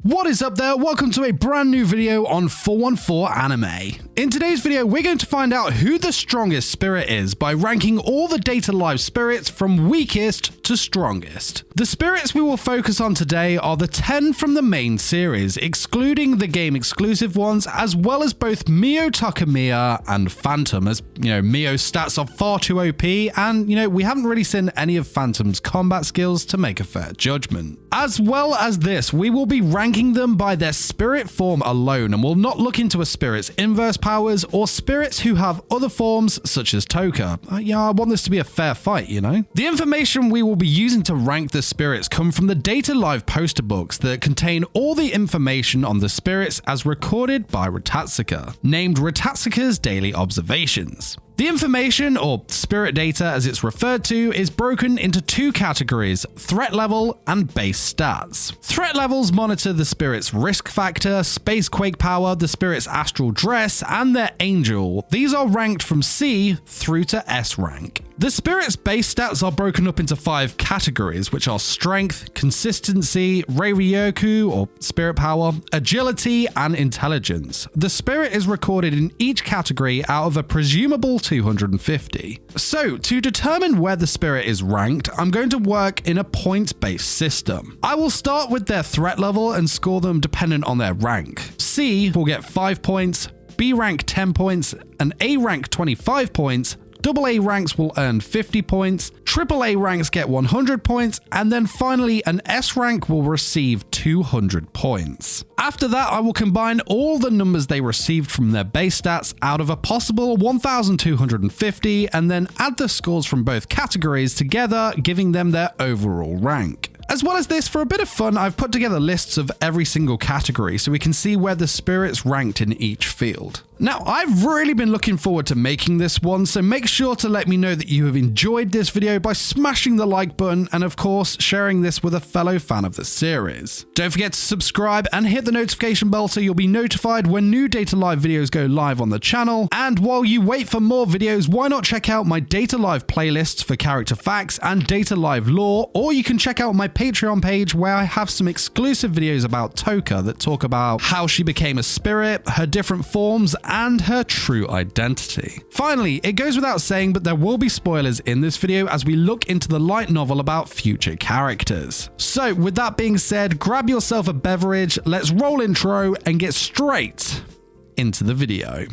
What is up there? Welcome to a brand new video on 414 Anime. In today's video, we're going to find out who the strongest spirit is by ranking all the Data Live spirits from weakest to strongest. The spirits we will focus on today are the 10 from the main series, excluding the game exclusive ones, as well as both Mio Takamiya and Phantom, as Mio's stats are far too OP, and we haven't really seen any of Phantom's combat skills to make a fair judgment. As well as this, we will be ranking them by their spirit form alone, and will not look into a spirit's inverse powers or spirits who have other forms such as Toka. I want this to be a fair fight, The information we will be using to rank the spirits come from the Data Live poster books that contain all the information on the spirits as recorded by Ratatsuka, named Ratatsuka's Daily Observations. The information, or spirit data as it's referred to, is broken into two categories: threat level and base stats. Threat levels monitor the spirit's risk factor, space quake power, the spirit's astral dress, and their angel. These are ranked from C through to S rank. The spirit's base stats are broken up into 5 categories, which are strength, consistency, reiryoku or spirit power, agility, and intelligence. The spirit is recorded in each category out of a presumable 250. So, to determine where the spirit is ranked, I'm going to work in a points-based system. I will start with their threat level and score them dependent on their rank. C will get 5 points, B rank 10 points, and A rank 25 points. AA ranks will earn 50 points, AAA ranks get 100 points, and then finally an S rank will receive 200 points. After that, I will combine all the numbers they received from their base stats out of a possible 1,250 and then add the scores from both categories together, giving them their overall rank. As well as this, for a bit of fun, I've put together lists of every single category so we can see where the spirits ranked in each field. Now, I've really been looking forward to making this one, so make sure to let me know that you have enjoyed this video by smashing the like button and, of course, sharing this with a fellow fan of the series. Don't forget to subscribe and hit the notification bell so you'll be notified when new Data Live videos go live on the channel. And while you wait for more videos, why not check out my Data Live playlists for character facts and Data Live lore, or you can check out my Patreon page where I have some exclusive videos about Toka that talk about how she became a spirit, her different forms, and her true identity. Finally, it goes without saying, but there will be spoilers in this video as we look into the light novel about future characters. So with that being said, grab yourself a beverage, let's roll intro and get straight into the video.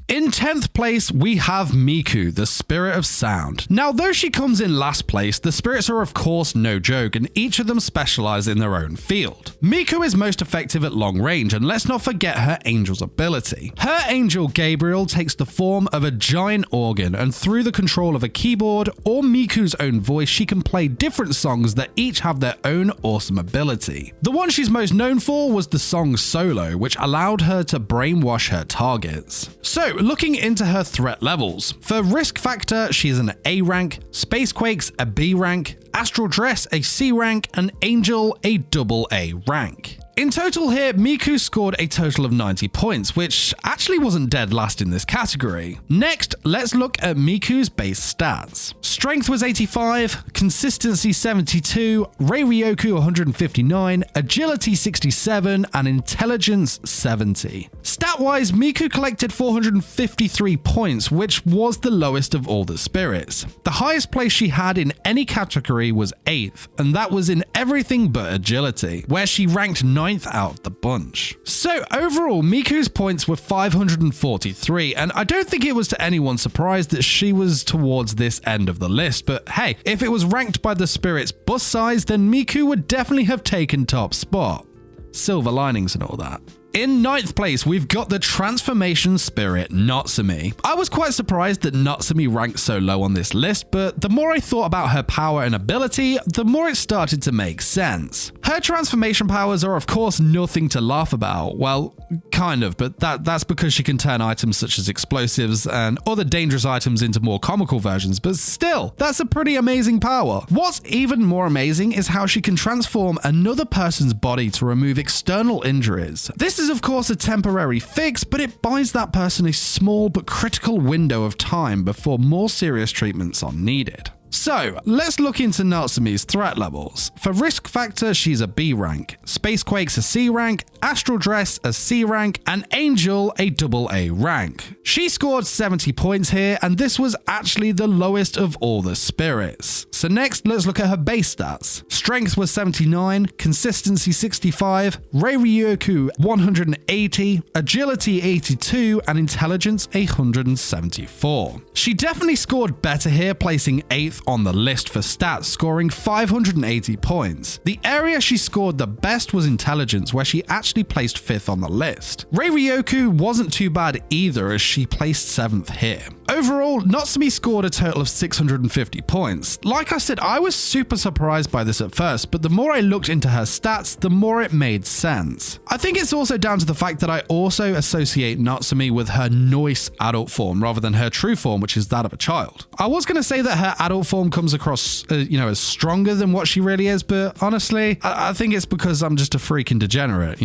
In 10th place, we have Miku, the Spirit of Sound. Now, though she comes in last place, the spirits are of course no joke, and each of them specialize in their own field. Miku is most effective at long range, and let's not forget her angel's ability. Her angel Gabriel takes the form of a giant organ, and through the control of a keyboard or Miku's own voice, she can play different songs that each have their own awesome ability. The one she's most known for was the song Solo, which allowed her to brainwash her targets. So, looking into her threat levels. For risk factor, she's an A rank, Space Quakes a B rank, Astral Dress a C rank, and Angel a AA rank. In total here, Miku scored a total of 90 points, which actually wasn't dead last in this category. Next, let's look at Miku's base stats. Strength was 85, consistency 72, reiryoku 159, agility 67, and intelligence 70. Stat-wise, Miku collected 453 points, which was the lowest of all the spirits. The highest place she had in any category was 8th, and that was in everything but agility, where she ranked 9th out of the bunch. So overall, Miku's points were 543, and I don't think it was to anyone's surprise that she was towards this end of the list, but hey, if it was ranked by the spirit's bust size, then Miku would definitely have taken top spot. Silver linings and all that. In 9th place, we've got the transformation spirit Nazumi. I was quite surprised that Nazumi ranked so low on this list, but the more I thought about her power and ability, the more it started to make sense. Her transformation powers are of course nothing to laugh about. Well, kind of, but that's because she can turn items such as explosives and other dangerous items into more comical versions, but still, that's a pretty amazing power. What's even more amazing is how she can transform another person's body to remove external injuries. This This is of course a temporary fix, but it buys that person a small but critical window of time before more serious treatments are needed. So, let's look into Natsumi's threat levels. For risk factor, she's a B rank, Spacequake's a C rank, Astral Dress a C rank, and Angel a AA rank. She scored 70 points here, and this was actually the lowest of all the spirits. So next, let's look at her base stats. Strength was 79, Consistency 65, Reiryoku 180, Agility 82, and Intelligence 174. She definitely scored better here, placing 8th on the list for stats, scoring 580 points. The area she scored the best was Intelligence, where she actually placed 5th on the list. Reiryoku wasn't too bad either, as she placed 7th here. Overall, Natsumi scored a total of 650 points. Like I said, I was super surprised by this at first, but the more I looked into her stats, the more it made sense. I think it's also down to the fact that I also associate Natsumi with her noise adult form rather than her true form, which is that of a child. I was going to say that her adult form comes across, as stronger than what she really is, but honestly, I think it's because I'm just a freaking degenerate,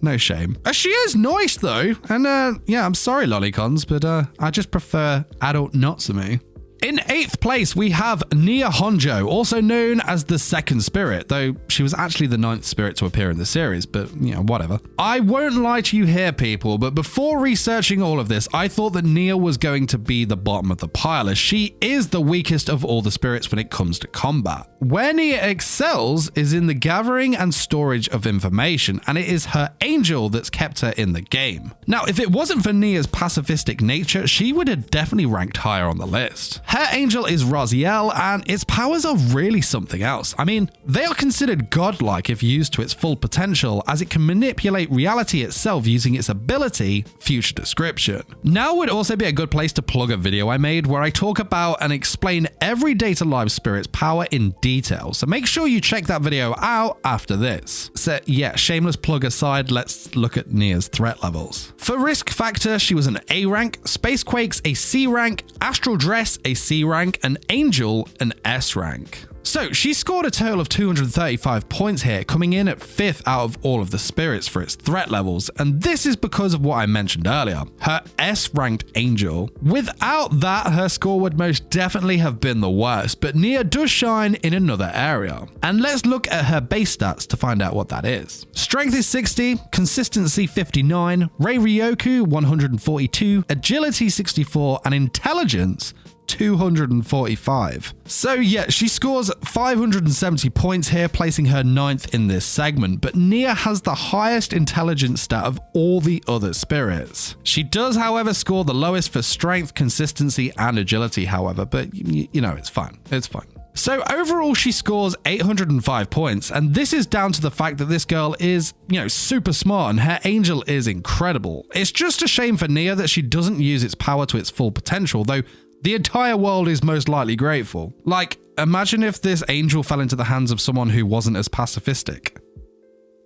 No shame. She is nice though, and I'm sorry lolicons, but I just prefer adult Natsumi. In 8th place, we have Nia Honjo, also known as the second spirit, though she was actually the 9th spirit to appear in the series, but whatever. I won't lie to you here, people, but before researching all of this, I thought that Nia was going to be the bottom of the pile, as she is the weakest of all the spirits when it comes to combat. Where Nia excels is in the gathering and storage of information, and it is her angel that's kept her in the game. Now, if it wasn't for Nia's pacifistic nature, she would have definitely ranked higher on the list. Her angel is Raziel, and its powers are really something else. I mean, they are considered godlike if used to its full potential, as it can manipulate reality itself using its ability, Future Description. Now would also be a good place to plug a video I made where I talk about and explain every Data Live spirit's power in detail, so make sure you check that video out after this. So yeah, shameless plug aside, let's look at Nia's threat levels. For risk factor, she was an A rank, Spacequake's a C rank, Astral Dress a C rank, and Angel an S rank. So she scored a total of 235 points here, coming in at 5th out of all of the spirits for its threat levels, and this is because of what I mentioned earlier, her S-ranked angel. Without that, her score would most definitely have been the worst, but Nia does shine in another area. And let's look at her base stats to find out what that is. Strength is 60, Consistency 59, Reiryoku 142, Agility 64, and Intelligence 245. So yeah, she scores 570 points here, placing her 9th in this segment, but Nia has the highest intelligence stat of all the other spirits. She does, however, score the lowest for strength, consistency, and agility, however, but it's fine. It's fine. So overall, she scores 805 points, and this is down to the fact that this girl is, super smart, and her angel is incredible. It's just a shame for Nia that she doesn't use its power to its full potential, though the entire world is most likely grateful. Like, imagine if this angel fell into the hands of someone who wasn't as pacifistic.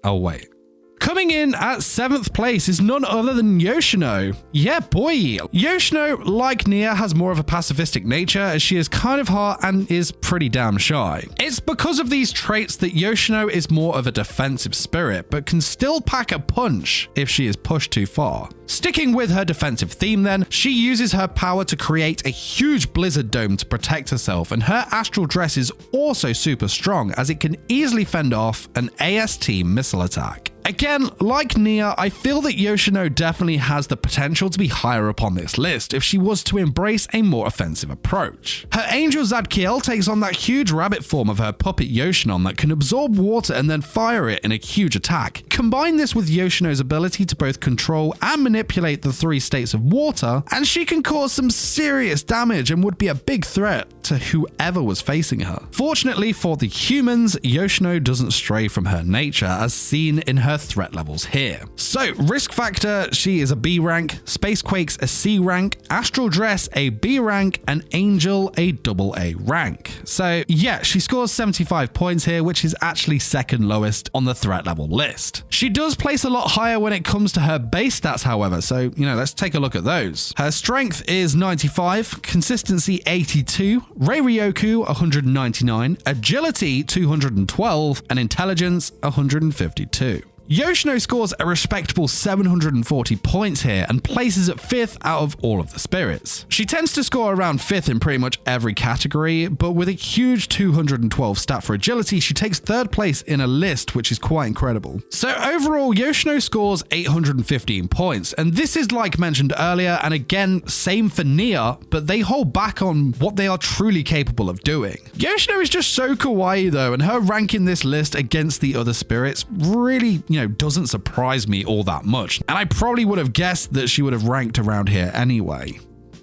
Oh, wait. Coming in at 7th place is none other than Yoshino. Yeah, boy. Yoshino, like Nia, has more of a pacifistic nature, as she is kind of hot and is pretty damn shy. It's because of these traits that Yoshino is more of a defensive spirit, but can still pack a punch if she is pushed too far. Sticking with her defensive theme then, she uses her power to create a huge blizzard dome to protect herself, and her astral dress is also super strong, as it can easily fend off an AST missile attack. Again, like Nia, I feel that Yoshino definitely has the potential to be higher up on this list if she was to embrace a more offensive approach. Her angel Zadkiel takes on that huge rabbit form of her puppet Yoshinon that can absorb water and then fire it in a huge attack. Combine this with Yoshino's ability to both control and manipulate the 3 states of water, and she can cause some serious damage and would be a big threat to whoever was facing her. Fortunately for the humans, Yoshino doesn't stray from her nature, as seen in her threat levels here. So, risk factor, she is a B rank, Spacequake's a C rank, Astral Dress a B rank, and Angel a AA rank. So yeah, she scores 75 points here, which is actually 2nd lowest on the threat level list. She does place a lot higher when it comes to her base stats, however, so let's take a look at those. Her strength is 95, consistency 82, Reiryoku 199, agility 212, and intelligence 152. Yoshino scores a respectable 740 points here and places at 5th out of all of the spirits. She tends to score around 5th in pretty much every category, but with a huge 212 stat for agility, she takes 3rd place in a list, which is quite incredible. So overall, Yoshino scores 815 points, and this is like mentioned earlier, and again, same for Nia, but they hold back on what they are truly capable of doing. Yoshino is just so kawaii though, and her rank in this list against the other spirits really, doesn't surprise me all that much. And I probably would have guessed that she would have ranked around here anyway.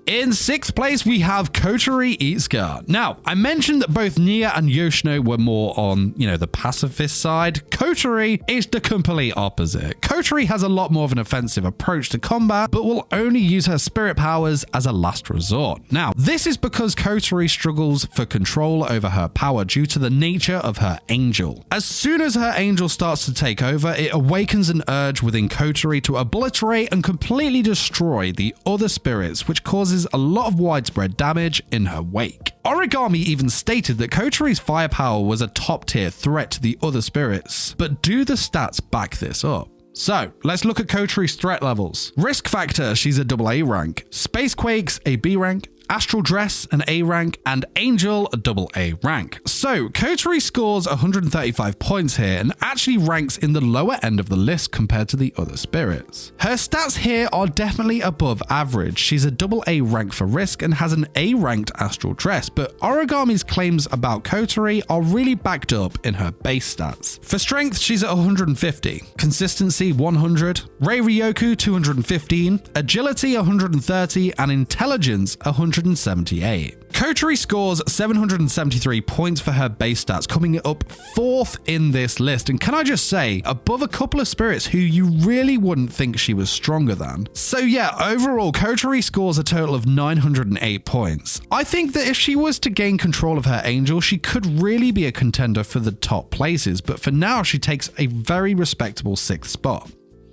In 6th place, we have Kotori Itsuka. Now, I mentioned that both Nia and Yoshino were more on, the pacifist side. Kotori is the complete opposite. Kotori has a lot more of an offensive approach to combat, but will only use her spirit powers as a last resort. Now, this is because Kotori struggles for control over her power due to the nature of her angel. As soon as her angel starts to take over, it awakens an urge within Kotori to obliterate and completely destroy the other spirits, which causes a lot of widespread damage in her wake. Origami even stated that Kotori's firepower was a top tier threat to the other spirits, but do the stats back this up? So, let's look at Kotori's threat levels. Risk Factor, she's a AA rank. Space Quakes, a B rank. Astral Dress, an A rank, and Angel, a AA rank. So, Kotori scores 135 points here and actually ranks in the lower end of the list compared to the other spirits. Her stats here are definitely above average. She's a AA rank for Risk and has an A ranked Astral Dress, but Origami's claims about Kotori are really backed up in her base stats. For Strength, she's at 150, Consistency 100, Rei Ryoku 215, Agility 130, and Intelligence 178. Kotori scores 773 points for her base stats, coming up 4th in this list. And can I just say, above a couple of spirits who you really wouldn't think she was stronger than. So yeah, overall, Kotori scores a total of 908 points. I think that if she was to gain control of her angel, she could really be a contender for the top places. But for now, she takes a very respectable 6th spot.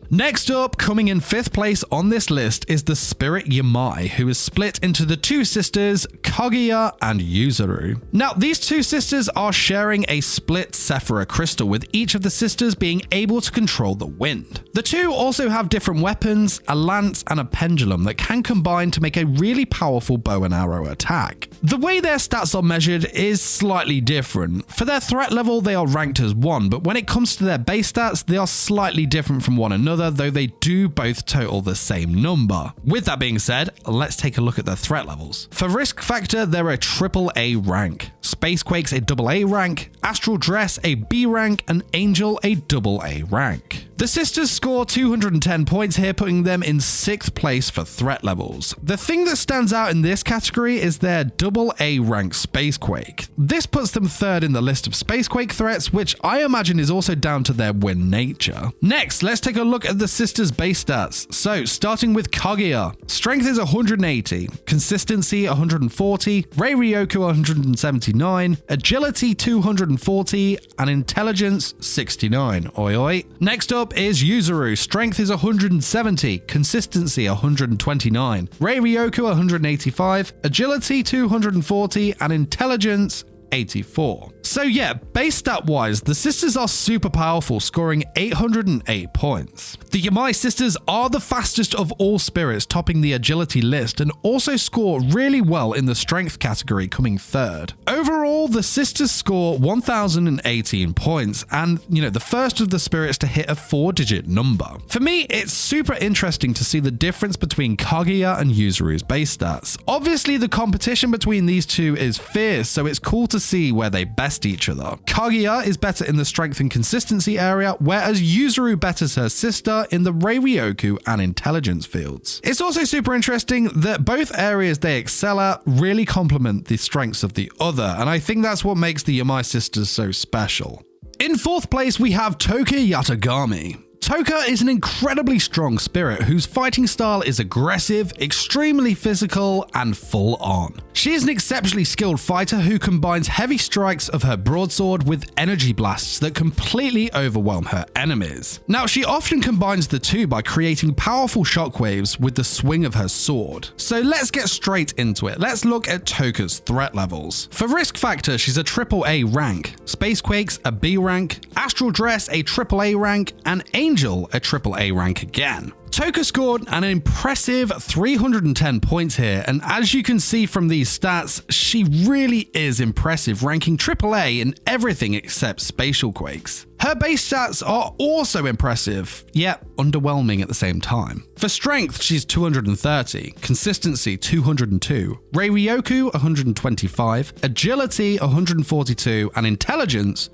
Next up, coming in 5th place on this list is the spirit Yamai, who is split into the two sisters, Kaguya and Yuzuru. Now, these two sisters are sharing a split Sephira crystal, with each of the sisters being able to control the wind. The two also have different weapons, a lance and a pendulum that can combine to make a really powerful bow and arrow attack. The way their stats are measured is slightly different. For their threat level, they are ranked as 1, but when it comes to their base stats, they are slightly different from one another, though they do both total the same number. With that being said, let's take a look at their threat levels. For Risk Factor, they're a AAA rank. Space Quakes a AA rank, Astral Dress a B rank, and Angel a AA rank. The sisters score 210 points here, putting them in 6th place for threat levels. The thing that stands out in this category is their AA rank Space Quake. This puts them 3rd in the list of Space Quake threats, which I imagine is also down to their wind nature. Next, let's take a look at the sisters' base stats. So, starting with Kaguya. Strength is 180, Consistency 140, Rei Ryoku 179, Agility 240, and Intelligence 69. Oi oi. Next up is Yuzuru. Strength is 170, Consistency 129, Rei Ryoku 185, Agility 240, and Intelligence 84. So yeah, base stat wise, the sisters are super powerful, scoring 808 points. The Yamai sisters are the fastest of all spirits, topping the agility list, and also score really well in the strength category, coming 3rd. Overall, the sisters score 1018 points, and the first of the spirits to hit a 4-digit number. For me, it's super interesting to see the difference between Kaguya and Yuzuru's base stats. Obviously, the competition between these two is fierce, so it's cool to see where they best each other. Kaguya is better in the strength and consistency area, whereas Yuzuru betters her sister in the Rei Ryoku and intelligence fields. It's also super interesting that both areas they excel at really complement the strengths of the other, and I think that's what makes the Yamai sisters so special. In 4th place, we have Toka Yatagami. Toka is an incredibly strong spirit whose fighting style is aggressive, extremely physical, and full on. She is an exceptionally skilled fighter who combines heavy strikes of her broadsword with energy blasts that completely overwhelm her enemies. Now, she often combines the two by creating powerful shockwaves with the swing of her sword. So let's get straight into it. Let's look at Toka's threat levels. For risk factor, she's a AAA rank, Spacequakes a B rank, Astral Dress a AAA rank, and Angel a AAA rank again. Toka scored an impressive 310 points here, and as you can see from these stats, she really is impressive, ranking AAA in everything except Spatial Quakes. Her base stats are also impressive, yet underwhelming at the same time. For strength, she's 230, consistency 202, Rei-Ryoku 125, agility 142, and intelligence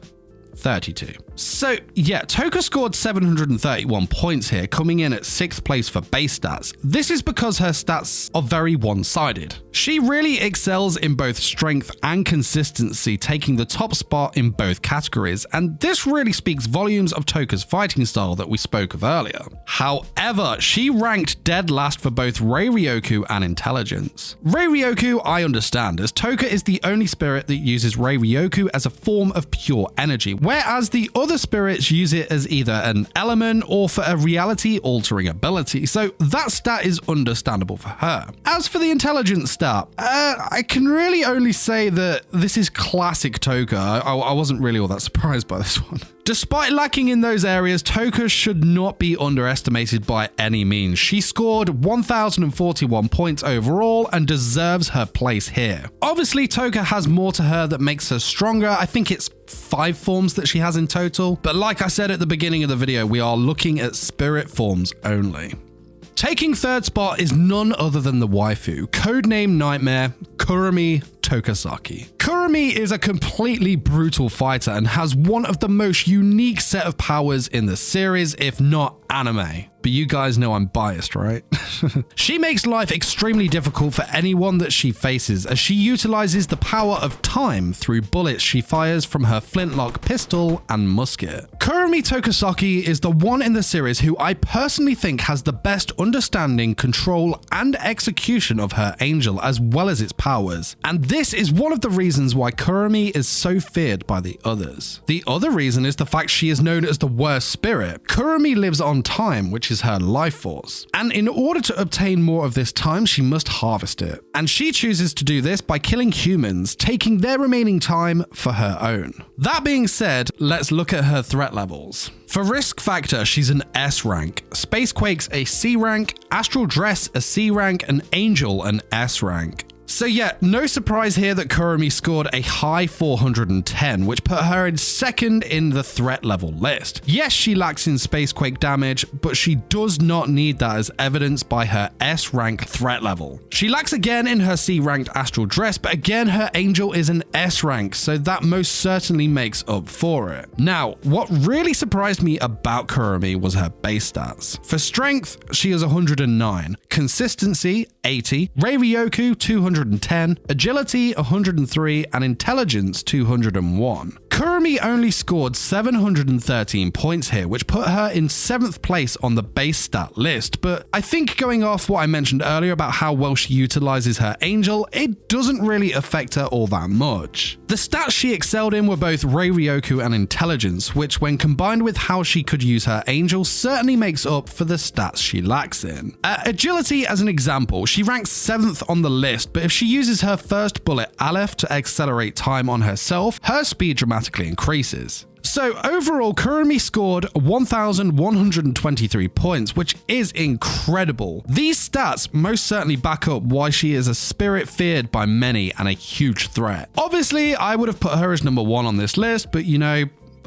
32. So yeah, Toka scored 731 points here, coming in at 6th place for base stats. This is because her stats are very one-sided. She really excels in both strength and consistency, taking the top spot in both categories, and this really speaks volumes of Toka's fighting style that we spoke of earlier. However, she ranked dead last for both Rei-Ryoku and intelligence. Rei-Ryoku I understand, as Toka is the only spirit that uses Rei-Ryoku as a form of pure energy, whereas the other spirits use it as either an element or for a reality-altering ability, so that stat is understandable for her. As for the intelligence stat, I can really only say that this is classic Toka. I wasn't really all that surprised by this one. Despite lacking in those areas, Toka should not be underestimated by any means. She scored 1,041 points overall and deserves her place here. Obviously, Toka has more to her that makes her stronger. I think it's 5 forms that she has in total. But like I said at the beginning of the video, we are looking at spirit forms only. Taking 3rd spot is none other than the waifu, codename Nightmare, Kurumi Tokasaki. Kurumi is a completely brutal fighter and has one of the most unique set of powers in the series, if not anime. But you guys know I'm biased, right? She makes life extremely difficult for anyone that she faces, as she utilizes the power of time through bullets she fires from her flintlock pistol and musket. Kurumi Tokasaki is the one in the series who I personally think has the best understanding, control, and execution of her angel as well as its powers. And this is one of the reasons why Kurumi is so feared by the others. The other reason is the fact she is known as the worst spirit. Kurumi lives on time, which is her life force. And in order to obtain more of this time, she must harvest it. And she chooses to do this by killing humans, taking their remaining time for her own. That being said, let's look at her threat levels. For risk factor, she's an S rank, Spacequakes a C rank, Astral Dress a C rank, and Angel an S rank. So yeah, no surprise here that Kurumi scored a high 410, which put her in 2nd in the threat level list. Yes, she lacks in Spacequake damage, but she does not need that as evidenced by her S rank threat level. She lacks again in her C ranked Astral Dress, but again her Angel is an S rank, so that most certainly makes up for it. Now, what really surprised me about Kurumi was her base stats. For strength, she is 109, consistency 80, Rei-Ryoku 210, agility 103, and intelligence 201. Kurumi only scored 713 points here, which put her in 7th place on the base stat list, but I think going off what I mentioned earlier about how well she utilizes her angel, it doesn't really affect her all that much. The stats she excelled in were both Rei-Ryoku and intelligence, which when combined with how she could use her angel certainly makes up for the stats she lacks in. Agility as an example, she ranks 7th on the list, but if she uses her first bullet Aleph to accelerate time on herself, her speed dramatically increases. So overall, Kurumi scored 1,123 points, which is incredible. These stats most certainly back up why she is a spirit feared by many and a huge threat. Obviously, I would have put her as number 1 on this list, but you know,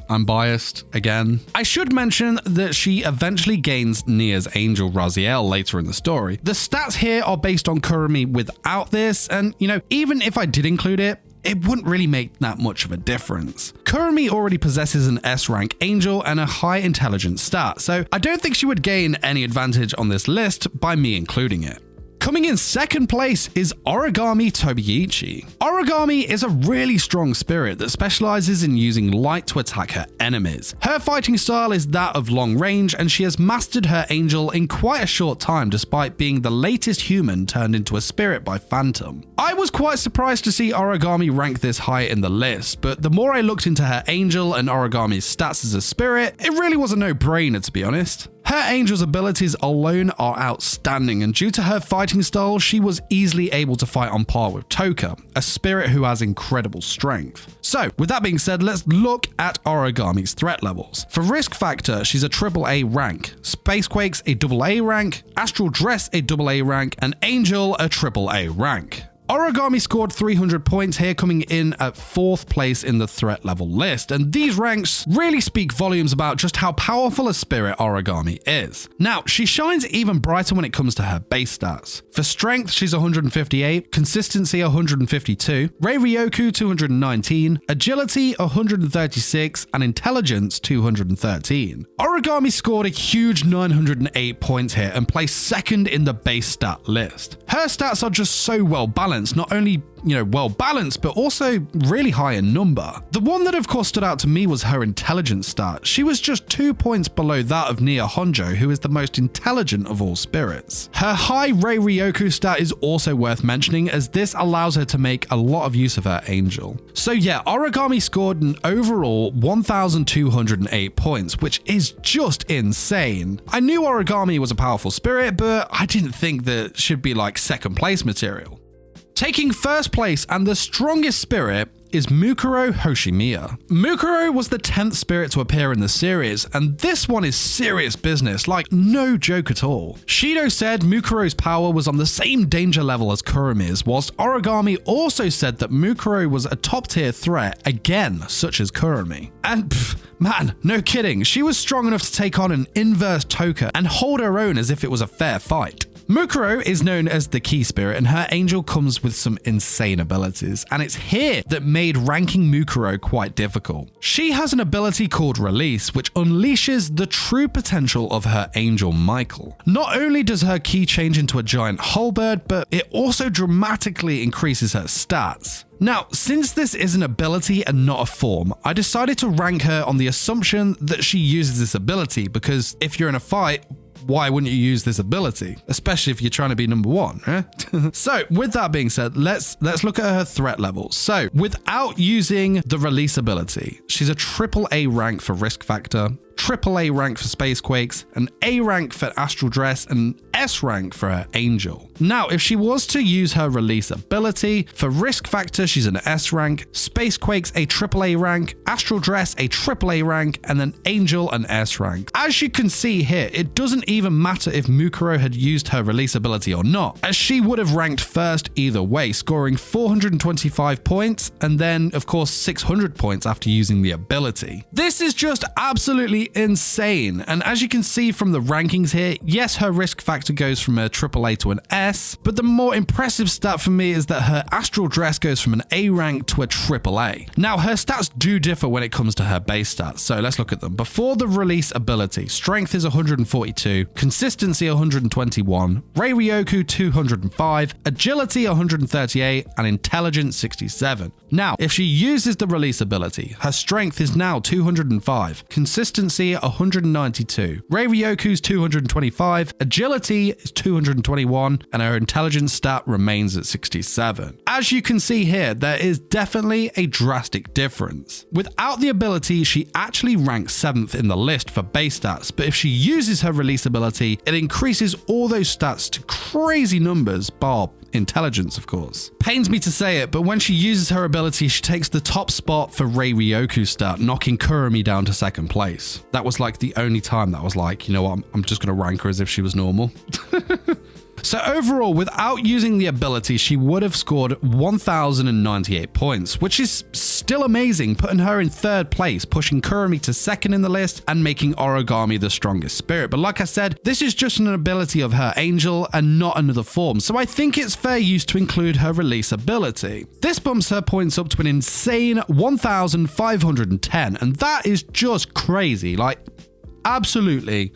I'm biased again. I should mention that she eventually gains Nia's angel Raziel later in the story. The stats here are based on Kurumi without this, and you know, even if I did include it, it wouldn't really make that much of a difference. Kurumi already possesses an S rank angel and a high intelligence stat, so I don't think she would gain any advantage on this list by me including it. Coming in second place is Origami Tobiichi. Origami is a really strong spirit that specializes in using light to attack her enemies. Her fighting style is that of long range, and she has mastered her angel in quite a short time despite being the latest human turned into a spirit by Phantom. I was quite surprised to see Origami rank this high in the list, but the more I looked into her angel and Origami's stats as a spirit, it really was a no-brainer to be honest. Her angel's abilities alone are outstanding, and due to her fighting style, she was easily able to fight on par with Toka, a spirit who has incredible strength. So, with that being said, let's look at Origami's threat levels. For risk factor, she's a AAA rank, Spacequake's a AA rank, Astral Dress a AA rank, and Angel a AAA rank. Origami scored 300 points here, coming in at 4th place in the threat level list, and these ranks really speak volumes about just how powerful a spirit Origami is. Now, she shines even brighter when it comes to her base stats. For strength, she's 158, consistency 152, Rei-Ryoku 219, agility 136, and intelligence 213. Origami scored a huge 908 points here and placed 2nd in the base stat list. Her stats are just so well balanced. Not only, well balanced, but also really high in number. The one that of course stood out to me was her intelligence stat. She was just 2 points below that of Nia Honjo, who is the most intelligent of all spirits. Her high Rei-Ryoku stat is also worth mentioning, as this allows her to make a lot of use of her angel. So yeah, Origami scored an overall 1,208 points, which is just insane. I knew Origami was a powerful spirit, but I didn't think that she'd be like 2nd place material. Taking 1st place and the strongest spirit is Mukuro Hoshimiya. Mukuro was the 10th spirit to appear in the series, and this one is serious business, like no joke at all. Shido said Mukuro's power was on the same danger level as Kurumi's, whilst Origami also said that Mukuro was a top tier threat, again, such as Kurumi. And man, no kidding, she was strong enough to take on an inverse Toka and hold her own as if it was a fair fight. Mukuro is known as the key spirit, and her angel comes with some insane abilities, and it's here that made ranking Mukuro quite difficult. She has an ability called Release, which unleashes the true potential of her angel Michael. Not only does her key change into a giant halberd, but it also dramatically increases her stats. Now, since this is an ability and not a form, I decided to rank her on the assumption that she uses this ability, because if you're in a fight, why wouldn't you use this ability? Especially if you're trying to be number 1, eh? So with that being said, let's look at her threat levels. So without using the release ability, she's a AAA rank for risk factor, AAA rank for Spacequakes, an A rank for Astral Dress, and S rank for her Angel. Now, if she was to use her release ability, for Risk Factor, she's an S rank, Spacequakes a AAA rank, Astral Dress a AAA rank, and then Angel an S rank. As you can see here, it doesn't even matter if Mukuro had used her release ability or not, as she would have ranked first either way, scoring 425 points, and then, of course, 600 points after using the ability. This is just absolutely insane, and as you can see from the rankings here, yes, her risk factor goes from a AAA to an S, but the more impressive stat for me is that her Astral Dress goes from an A rank to a AAA. Now, her stats do differ when it comes to her base stats, so let's look at them. Before the release ability, strength is 142, consistency 121, Rei-Ryoku 205, agility 138, and intelligence 67. Now, if she uses the release ability, her strength is now 205, consistency 192, Rei-Ryoku's 225, agility is 221, and her intelligence stat remains at 67. As you can see here, there is definitely a drastic difference. Without the ability, she actually ranks 7th in the list for base stats, but if she uses her release ability, it increases all those stats to crazy numbers, bar intelligence, of course. Pains me to say it, but when she uses her ability, she takes the top spot for Rei-Ryoku's stat, knocking Kurumi down to 2nd place. That was like the only time that I was like, you know what, I'm just going to rank her as if she was normal. So overall, without using the ability, she would have scored 1,098 points, which is still amazing, putting her in 3rd place, pushing Kurumi to 2nd in the list and making Origami the strongest spirit. But like I said, this is just an ability of her angel and not another form, so I think it's fair use to include her release ability. This bumps her points up to an insane 1,510, and that is just crazy, like absolutely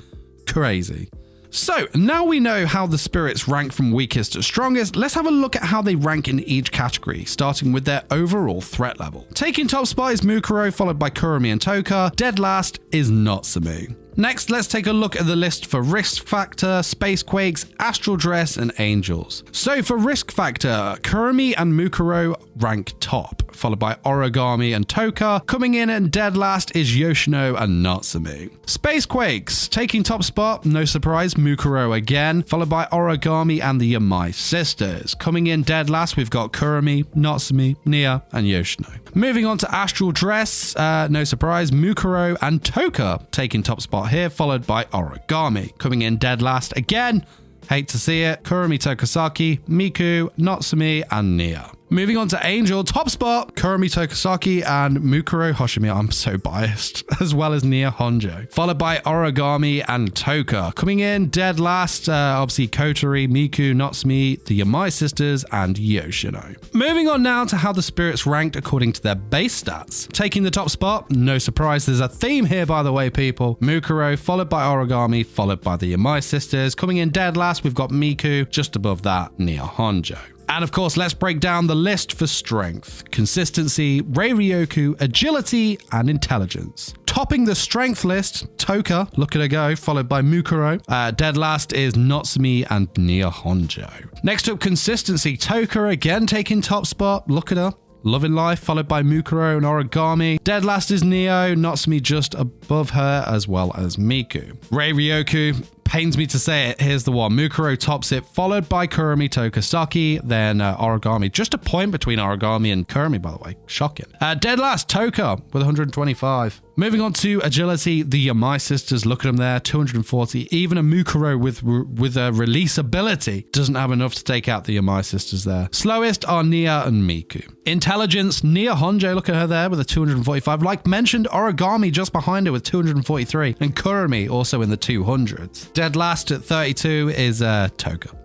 crazy. So now we know how the spirits rank from weakest to strongest, let's have a look at how they rank in each category, starting with their overall threat level. Taking top spot is Mukuro, followed by Kurumi and Toka. Dead last is Nazumi. Next, let's take a look at the list for risk factor, space quakes, astral dress, and angels. So for risk factor, Kurumi and Mukuro rank top, followed by Origami and Toka. Coming in at dead last is Yoshino and Nazumi. Space quakes, taking top spot, no surprise, Mukuro again, followed by Origami and the Yamai sisters. Coming in dead last, we've got Kurumi, Nazumi, Nia, and Yoshino. Moving on to astral dress, no surprise, Mukuro and Toka taking top spot here, followed by Origami. Coming in dead last again, hate to see it, Kurumi Tokasaki, Miku, Nazumi, and Nia. Moving on to Angel, top spot, Kurumi Tokasaki and Mukuro Hoshimi. I'm so biased, as well as Nia Honjo. Followed by Origami and Toka. Coming in dead last, obviously Kotori, Miku, Nazumi, the Yamai sisters, and Yoshino. Moving on now to how the spirits ranked according to their base stats. Taking the top spot, no surprise, there's a theme here by the way, people. Mukuro, followed by Origami, followed by the Yamai sisters. Coming in dead last, we've got Miku, just above that, Nia Honjo. And of course, let's break down the list for strength, consistency, Rei-Ryoku, agility, and intelligence. Topping the strength list, Toka, look at her go, followed by Mukuro. Dead last is Nazumi and Nia Honjo. Next up, consistency, Toka again taking top spot, look at her. Loving life, followed by Mukuro and Origami. Dead last is Neo, Nazumi just above her, as well as Miku. Rei-Ryoku, pains me to say it, here's the one. Mukuro tops it, followed by Kurumi Tokasaki, then Origami. Just a point between Origami and Kurumi, by the way. Shocking. Dead last, Toka with 125. Moving on to agility, the Yamai sisters, look at them there, 240. Even a Mukuro with a release ability doesn't have enough to take out the Yamai sisters there. Slowest are Nia and Miku. Intelligence, Nia Honjo, look at her there with a 245. Like mentioned, Origami just behind her with 243. And Kurumi also in the 200s. Dead last at 32 is Toka.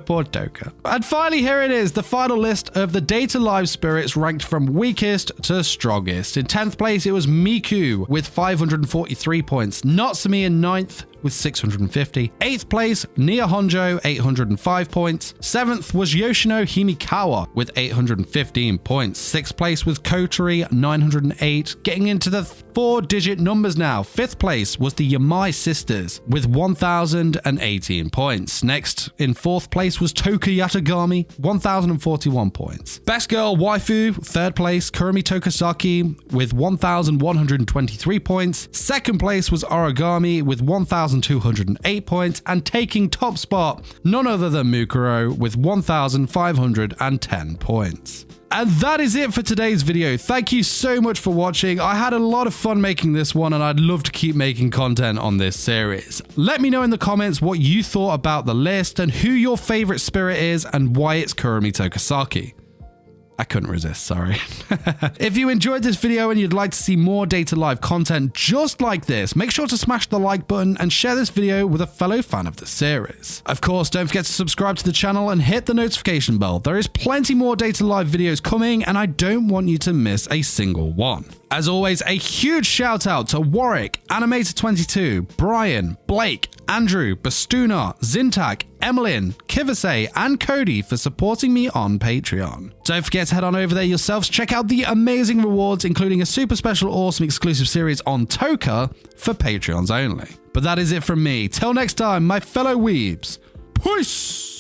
Poor Toka. And finally, here it is, the final list of the Data Live spirits ranked from weakest to strongest. In 10th place, it was Miku with 543 points. Nazumi in 9th with 650. 8th place, Nia Honjo, 805 points. 7th was Yoshino Himikawa with 815 points. 6th place was Kotori, 908. Getting into the 4-digit numbers now. 5th place was the Yamai sisters with 1,018 points. Next, in 4th place was Toka Yatagami, 1,041 points. Best girl waifu, 3rd place, Kurumi Tokasaki with 1,123 points. 2nd place was Origami with 1,208 points, and taking top spot, none other than Mukuro with 1,510 points. And that is it for today's video. Thank you so much for watching. I had a lot of fun making this one, and I'd love to keep making content on this series. Let me know in the comments what you thought about the list and who your favorite spirit is and why it's Kurumi Tokasaki. I couldn't resist, sorry. If you enjoyed this video and you'd like to see more Data Live content just like this, make sure to smash the like button and share this video with a fellow fan of the series. Of course, don't forget to subscribe to the channel and hit the notification bell. There is plenty more Data Live videos coming, and I don't want you to miss a single one. As always, a huge shout out to Warwick, Animator22, Brian, Blake, Andrew, Bastuna, Zintak, Emmeline, Kivasey, and Cody for supporting me on Patreon. Don't forget to head on over there yourselves to check out the amazing rewards, including a super special awesome exclusive series on Toka for Patreons only. But that is it from me. Till next time, my fellow weebs. Peace!